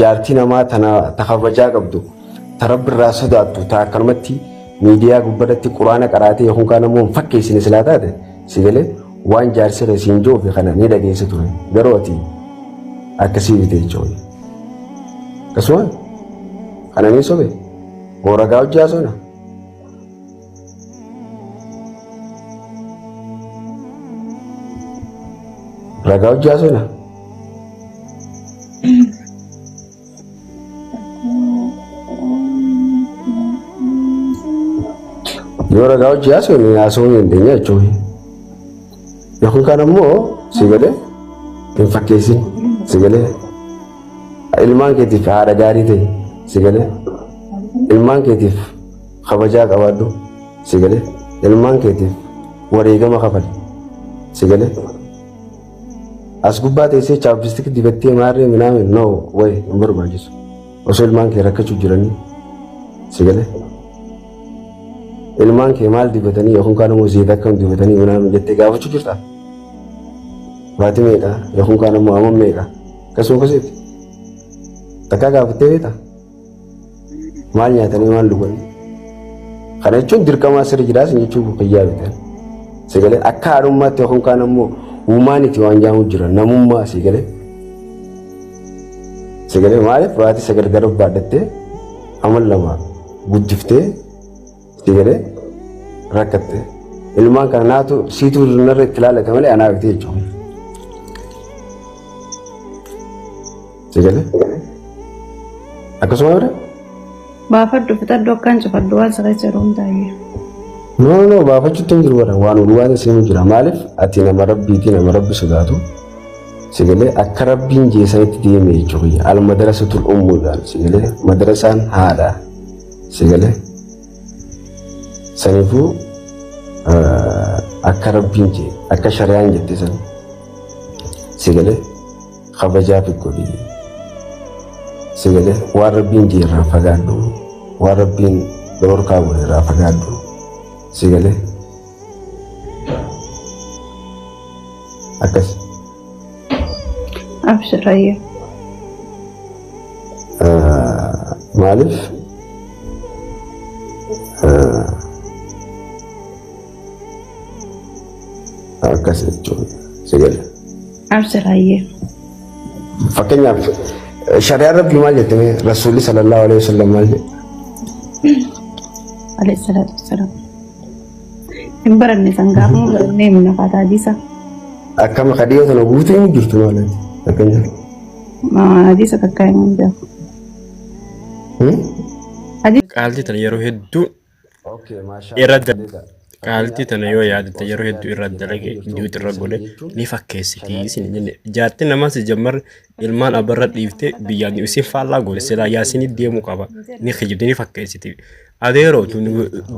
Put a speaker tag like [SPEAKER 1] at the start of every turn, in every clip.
[SPEAKER 1] jaartii namaa tana takabajaa qabdu tarabbi irraa sodaattu taa akkanumatti miidiyaa gubbaatti quraana qaraatee yookaan kaan ammoo fakkeessine silaa taate si galee waan jaarsi rasiin joo fi kana ni dhageessa ture garuu ati akkasii bitee jechuudha. Akkasuma kana ni sobe ragaa hojjaa sona. Ragaa hojjaa sona. Yoo ragaa hojjaa sona yaasoo hin dandeenye jechuudha. Yookaan kaan ammoo si galee hin fakkeessin si galee ilmaan keetiif haadha gaarii ta'e si galee ilmaan keetiif kabajaa qabaadhu si galee ilmaan keetiif wareegama kafali si galee as gubbaa teessee chaappistik dibattee maarree minaamin noo wayi hin barbaachisu osoo ilmaan kee rakkachuu jiranii si galee ilmaan kee maal dibatanii yookaan kaan ammoo zeeta akkam dibatanii minaamin jettee gaafachuu jirta baati meeqa yookaan kaan ammoo amma meeqa akkasuma akkasitti takkaa gaafattee beektaa maal nyaatanii maal dhuganii kana jechuun dirqamaa sirri jiraas jechuun fayyaa bitan si galee akka haadhummaatti yookaan kaan ammoo uumaanitti waan jaamu jira namummaa si galee maaliif baati sagal gara baadhattee amal lama guddiftee si galee rakkattee ilmaan kana naatu siituu narra itti ilaalate malee anaa bitee jechuudha. Si galee akkasuma bira
[SPEAKER 2] baafadhu fixadhu akkaan cufadhu waan sirrii jedhuun taa'ee.
[SPEAKER 1] No, baafachuutti hin jiru bara waan dhugaan isin jira maaliif ati nama rabbiitii nama rabbi sodaatu si galee akka rabbiin jeesanitti deeme jechuudha al madrasatul ummuudhaan si galee madrasaan haadha si galee saniifuu akka rabbiin jee akka shari'aan jette san si galee kabajaa fi godhi si galee waan rabbiin jee irraa fagaadhu waan rabbiin dhorkaa godhe irraa fagaadhu. Si galee akkas
[SPEAKER 2] abshirayya
[SPEAKER 1] maaliif akkas jechuudha si galee
[SPEAKER 2] abshirayya
[SPEAKER 1] fakkeenyaaf shari'aan rabbii maal jettee rasuulli sallallahu alaihi wasallam maal jedhe
[SPEAKER 2] alayhi salatu wassalam hin baranne sangaafuu barannee mina faataa diisa
[SPEAKER 1] akkama kadhiyoo sana guutee hin jirtu maalati fakkeenyaaf
[SPEAKER 2] diisa takkaa hin beeku
[SPEAKER 3] qaaltii tana yeroo hedduu irra qaaltii tana yoo yaadatte yeroo hedduu irra dalage duuti irra godhe ni fakkeessiti isin jenne jaartii namas jammar ilmaan abarra dhiifte biyyaan isin faallaa godhe silaa yaasinii deemuu qaba ni kijibdi ni fakkeessiti adeeroo tun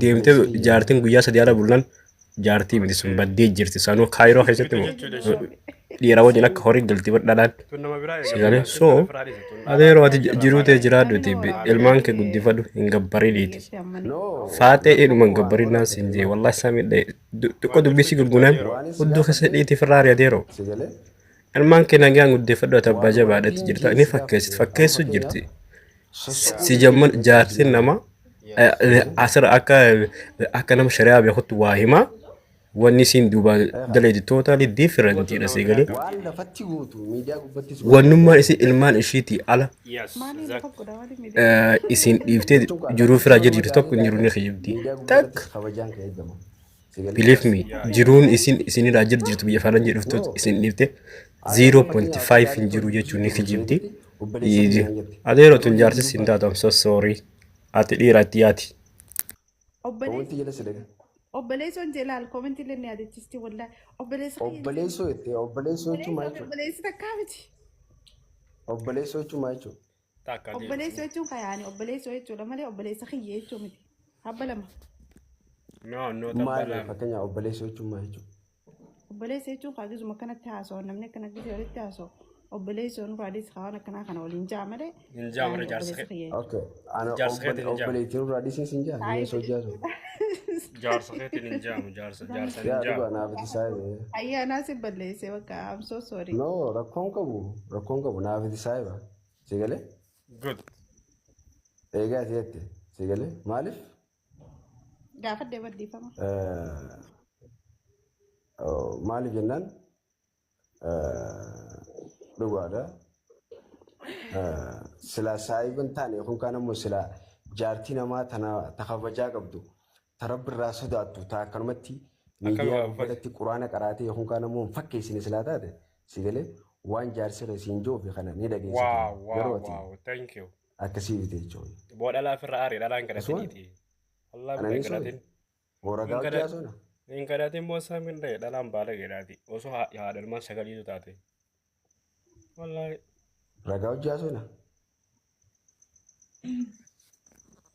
[SPEAKER 3] deemte jaartiin guyyaa sadii ala bullan jaartii miti sun baddee jirti sanuu kaayiroo keessatti dhiira wajjin akka horii galtii badhaadhaan sigalee soo adeeroo ati jiruutee jiraadhuti ilmaan kee guddifadhu hin gabbariidhiiti faatee edhuma hin gabbariidhaan siin jee wallaahi isaa miidhee xiqqoo dubbisi gurgunaan hudduu keessa dhiiti firraari adeeroo ilmaan kee nagaan guddifadhu ati abbaa jabaadhatti jirta ni fakkeessit fakkeessu jirti si jamman jaartiin nama asirra akka nama shari'aa beekutti waa himaa wanni siin duuba daleedi tootaalii differentiidha si galee wannummaan isin ilmaan ishiitii ala isin dhiiftee jiruu firaa jirtu tokko hin jiru ni kijibdi takka believe me jiruun isinirraa jirtu biyya faran jedhuftu isin dhiifte 0.5 hin jiru jechuun ni kijibdi adeeroo tun jaarsis hin taatu I'm so sorry ati dhiira itti yaati.
[SPEAKER 2] Obboleessoon jelaal koomenti illee ni yaadachiisti wallahi
[SPEAKER 1] obboleessoo jechuun maal jechuudha?
[SPEAKER 2] Obboleessi takkaa miti.
[SPEAKER 1] Obboleessoo jechuun maal jechuudha?
[SPEAKER 2] Obboleessoo jechuun kayaani obboleessoo jechuudha malee obboleessa kiyyee jechuu miti. Habba lama.
[SPEAKER 1] Maal fakkeenyaaf obboleessoo jechuun maal jechuudha?
[SPEAKER 2] Obboleessa jechuun kaagizuma kanatti haasa'u namni akkana gisee walitti haasa'u. Obboleessoon raadis kaan akkanaa kana waliin jaamale.
[SPEAKER 3] Hin jaamale jaarsa
[SPEAKER 1] kee. Okay. Ana obboleettiin raadis hin jaamale. Hin sojjaasu.
[SPEAKER 3] Jaarsa keetiin hin jaamu jaarsa hin jaamu.
[SPEAKER 1] Naaf itti saayee.
[SPEAKER 2] Ayyaanaa si balleessee bakka I'm so sorry.
[SPEAKER 1] No rakkoon qabu naaf itti saayee si galee
[SPEAKER 3] Good.
[SPEAKER 1] Eegaa ta'etti si galee maaliif
[SPEAKER 2] Gaafadhee baddiifama.
[SPEAKER 1] maaliif jennaan dhugaadha. Sila saayiban taane yookaan kaan ammoo sila jaartii namaa ta kabajaa qabdu ta rabbi irraa sodaattu ta akkanumatti miidiyaa uffatatti quraana qaraatee yookaan kaan ammoo fakkeessine silaa taate si galee waan jaarsi irra siin joofe kana ni dhageessitu yeroo ati
[SPEAKER 3] Thank you.
[SPEAKER 1] akkasii bitee jechuudha.
[SPEAKER 3] Boodha laafirra aarii dhalaan kadhataniiti. Allah
[SPEAKER 1] Ananii
[SPEAKER 3] bifa kadhatin.
[SPEAKER 1] Mooragaa hojjaa sona.
[SPEAKER 3] Hin kadhatin boosaa min ta'e dhalaan baala jedhaati. Osoo haadhalmaan sagaliitu taate. Wallahi.
[SPEAKER 1] Ragaa hojjaa sona.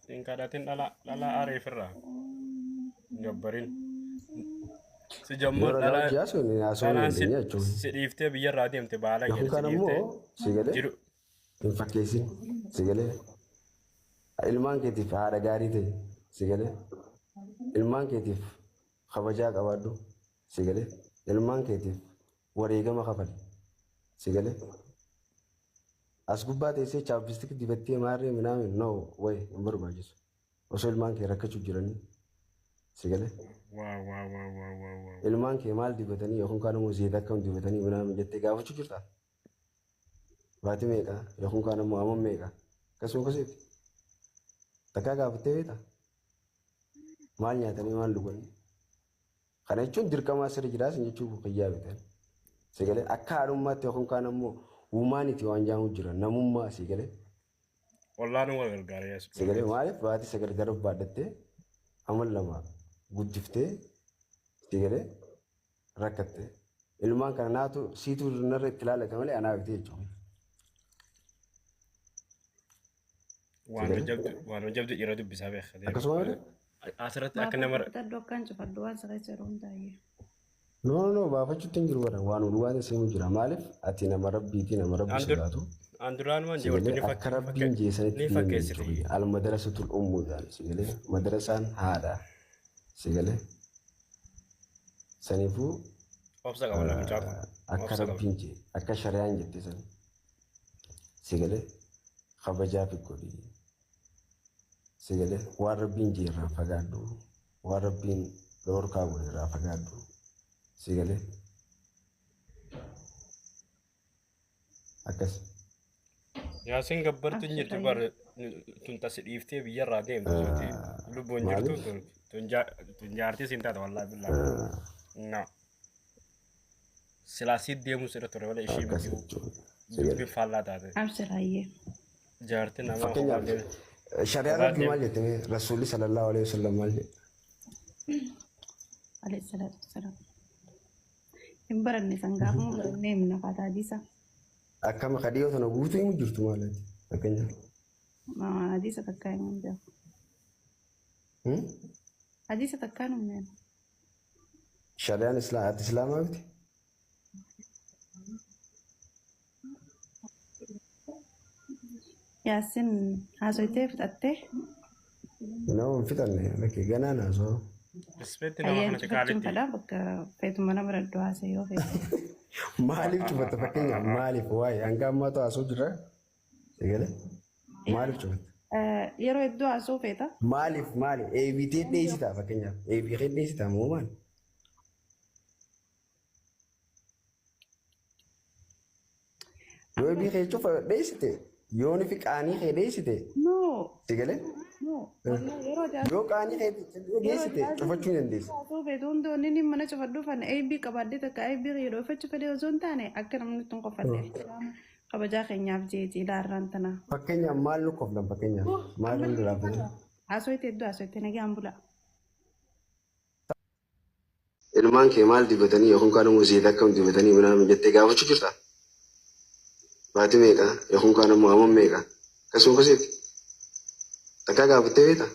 [SPEAKER 3] Hin kadhatin dhala aareefirraa. Gabbarin. Si jammoo dhalaan si dhiiftee biyyarraa deemte baala jedhe si dhiiftee.
[SPEAKER 1] Si galee hin fakkeessin si galee ilmaan keetiif haadha gaarii ta'e si galee ilmaan keetiif kabajaa qabaadhu si galee ilmaan keetiif wareegama kafali si galee as gubbaa teessee chaappistik dibattee maarree minaame no way hin barbaachisu osoo ilmaan kee rakkachuu jiranii si galee ilmaan kee maal dibatanii yookaan kaan immoo zeeta akkam dibatanii minaame jettee gaafachuu jirta baati meeqa yookaan kaan immoo amma meeqa akkasuma akkasitti takkaa gaafattee beektaa maal nyaatanii maal dhuganii kana jechuun dirqamaa sirri jiraas jechuun fayyaa bitan si galee akka haadhummaatti yookaan kaan immoo uumaaniiti waan jaamu jira namummaa si galee
[SPEAKER 3] Wallaanuu wal gargaaree
[SPEAKER 1] si galee maaliif baati sagal gara baadhattee amal lama guddiftee si galee rakkattee ilmaan kana naatu siituu narra itti ilaalata malee anaa bitee jechuudha.
[SPEAKER 3] Waan hojjabdu dhiira dubbisaa beekate.
[SPEAKER 1] Akkasuma
[SPEAKER 3] asirratti akka nama
[SPEAKER 2] Taddo akkan cufaddu waan sirreessa yeroo hundaa'e.
[SPEAKER 1] no baafachuutti hin jiru bara waan ulwaan isimu jira maaliif ati nama rabbiiti nama rabbi sodaatu
[SPEAKER 3] Anduraan waan jeewwartu
[SPEAKER 1] akka rabbiin jeesanitti
[SPEAKER 3] fakkeessite.
[SPEAKER 1] almadarasatul ummuudhaan si galee madarasaan haadha si galee saniifuu
[SPEAKER 3] Obsa qaba lafa caafu.
[SPEAKER 1] akka rabbiin jee akka shari'aan jette san si galee kabajaa fi godhii si galee waan rabbiin jee irraa fagaadhu waan rabbiin dhoorkaa godhe irraa fagaadhu si galee akkas.
[SPEAKER 3] Yaasin gabbartu hin jirtu bar tun tasi dhiiftee biyyarraa deemtu jirti. Lubbuun jirtu tun jaartii siin taata wallaahi billaa. No. Silaasii deemuu sirra ture wala ishii miti dubbi faallaa taate.
[SPEAKER 2] Absiraayyee.
[SPEAKER 3] Jaartii nama
[SPEAKER 1] Fakkeenyaaf shari'aan rabbii maal jette rasuulli sallallahu alaihi wasallam maal jedhe
[SPEAKER 2] Alayhi salaatu wasalaam. Hin baranne san gaafuma barannee himna faataa hadiisa.
[SPEAKER 1] akkama kadhiyoo sana guutuu himu jirtu maalati fakkeenyaaf.
[SPEAKER 2] Hadiisa takkaa himuun beeku. Hadiisa takkaa hin himneen.
[SPEAKER 1] Shari'aan ati islaamaa miti.
[SPEAKER 2] Yaasin haasoytee fixattee.
[SPEAKER 1] Nama hin fixanne lakkee ganaa naasoo.
[SPEAKER 3] Rispeetti nama
[SPEAKER 2] Ayyaan
[SPEAKER 3] kanatti
[SPEAKER 2] cufachuun
[SPEAKER 3] qaalitti.
[SPEAKER 2] fedhaa bakka feetuma nama raddoo haasee yoo feete.
[SPEAKER 1] Maaliif cufatta fakkeenyaaf maaliif waa'ee hanga ammaatu haasoo jirra eegale maaliif cufatta.
[SPEAKER 2] Yeroo hedduu haasoo feeta.
[SPEAKER 1] Maaliif eebitee dheessitaa fakkeenyaaf eebitee dheessitaa moo maali. Yoo eebitee cufa dheessite yoon fi qaanii kee dheessite
[SPEAKER 2] No.
[SPEAKER 1] eegale
[SPEAKER 2] No. Yeroo
[SPEAKER 1] yoo qaanii kee dheessite cufachuu dandeessa.
[SPEAKER 2] haasoo feetu hundi inni mana cufadhuu fanne eebbii qabaddee takka eebbii yeroo ifachuu fedhe osoo hin taane akka namni tun qofadhe. Kabajaa keenyaaf jeeti ilaarraan tana.
[SPEAKER 1] Fakkeenyaaf maal nu qoflan fakkeenyaaf maal nu duraafatan.
[SPEAKER 2] Haasooyte hedduu haasooyte nagaan bula.
[SPEAKER 1] Ilmaan kee maal dibatanii yookaan kaan immoo zeeta akkam dibatanii minaame jettee gaafachuu jirta. Baati meeqa yookaan kaan immoo amma meeqa akkasuma akkasitti takkaa gaafattee beektaa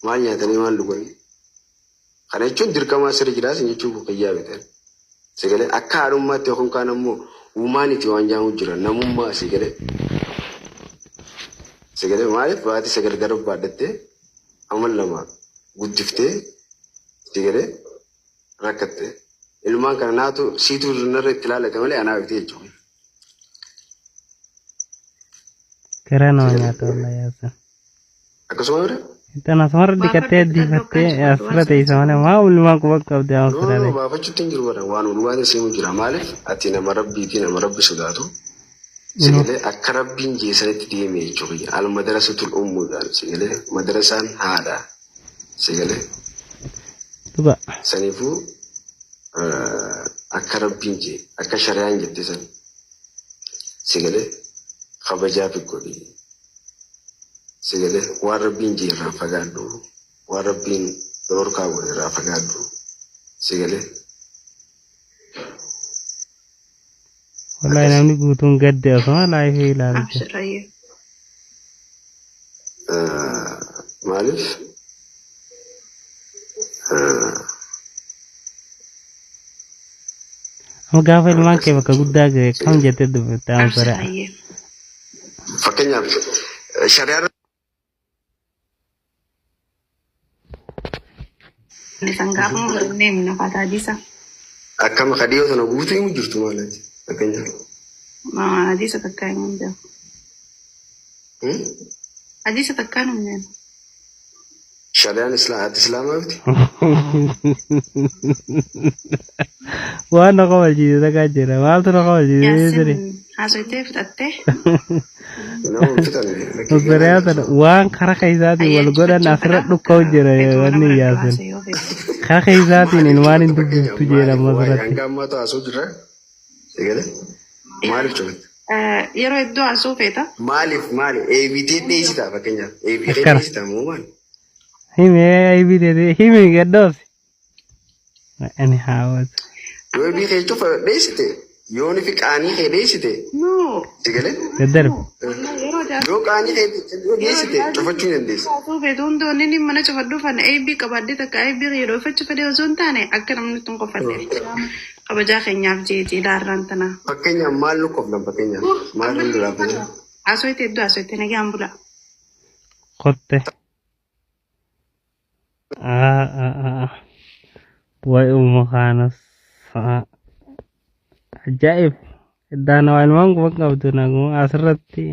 [SPEAKER 1] maal nyaatanii maal dhuganii kana jechuun dirqamaa sirri jiraas jechuun fayyaa bitan sagalee akka haadhummaatti yookaan kaan immoo uumaaniiti waan jaamu jira namummaa sagalee maaliif baati sagal gara baadhattee amal lama guddiftee sagalee rakkattee ilmaan kana naatu siituu narra itti ilaalata malee anaa bitee jechuudha.
[SPEAKER 4] Keren namanya tuh lah ya.
[SPEAKER 1] Akkasuma bira?
[SPEAKER 4] Itu nasmar dikatnya di hati asra teh sama mau lima kuat kau dia asra deh.
[SPEAKER 1] Baafachuutti hin jiru bara waan ulwaata simu jira maaliif ati nama rabbiiti nama rabbi sodaatu sigalee akka rabbiin jeesanitti deeme jechuudha al madrasatul ummuudhaan sigalee madrasaan haadha sigalee
[SPEAKER 4] Tuba.
[SPEAKER 1] saniifuu akka rabbiin jee akka shari'aan jette san sigalee kabajaa fi godhi sigalee waan rabbiin jee irraa fagaadhu waan rabbiin dororkaa godhe irraa fagaadhu sigalee.
[SPEAKER 4] Wallahi namni guutuun gadde osoo laayifii ilaalte.
[SPEAKER 2] Abshirayye.
[SPEAKER 1] Maaliif?
[SPEAKER 4] Amma gaafa ilmaan kee bakka guddaa gahe kam jettee dubbifte amma bara.
[SPEAKER 2] Abshirayye.
[SPEAKER 1] Fakkeenyaaf shari'aa
[SPEAKER 2] Nisan gaafa mu barannee mina fataa disa.
[SPEAKER 1] akkama kadhiyoo sana guutuu himu jirtu maalaati fakkeenyaaf.
[SPEAKER 2] Disa takkaa himu jira. Disa takkaa himu jira.
[SPEAKER 1] Shari'aan islaamaa miti.
[SPEAKER 4] Waan na kabachiise takaa jira maaltu na kabachiise jira.
[SPEAKER 2] Haasofitee fudhattee.
[SPEAKER 1] Nama fitanne.
[SPEAKER 4] Obboleeyyaa waan karaa keessaatiin wal godhan asirra dhukka'u jira wanni yaasin. Karaa keessaatiin ilmaan hin dubbiftu jedhama asirratti.
[SPEAKER 1] Hanga ammaa taasoo jirra. Eegale. Maaliif cufate?
[SPEAKER 2] Yeroo iddoo asuu feeta.
[SPEAKER 1] Maaliif eebitee dheessita fakkeenyaaf. Eebitee dheessita moo maali?
[SPEAKER 4] Himi gaddoofsi. Ani haawwatu.
[SPEAKER 1] Yoo eebii kee cufa dheessite yooni fi qaanii kee dheessite.
[SPEAKER 2] No.
[SPEAKER 1] Eegale.
[SPEAKER 4] Daddarbi.
[SPEAKER 1] Yoo qaanii kee dheessite cufachuu hin dandeessu.
[SPEAKER 2] Asuu feetu hundi wanni mana cufadhuu fan eebbii qabaddee takka eebbii yeroo uffachuu fedhe osoo hin taane akka namni tun qofadhe. Kabajaa keenyaaf jeetii laarraan tana.
[SPEAKER 1] Fakkeenyaaf maal nu qoflan fakkeenyaaf maal nu laafatan.
[SPEAKER 2] Asooyite iddoo asooyite nagaan bula.
[SPEAKER 4] Kotte. Way umma kaanas. Ajaa'ib. Iddaan waa ilmaan kuma qabdu nagu asirratti.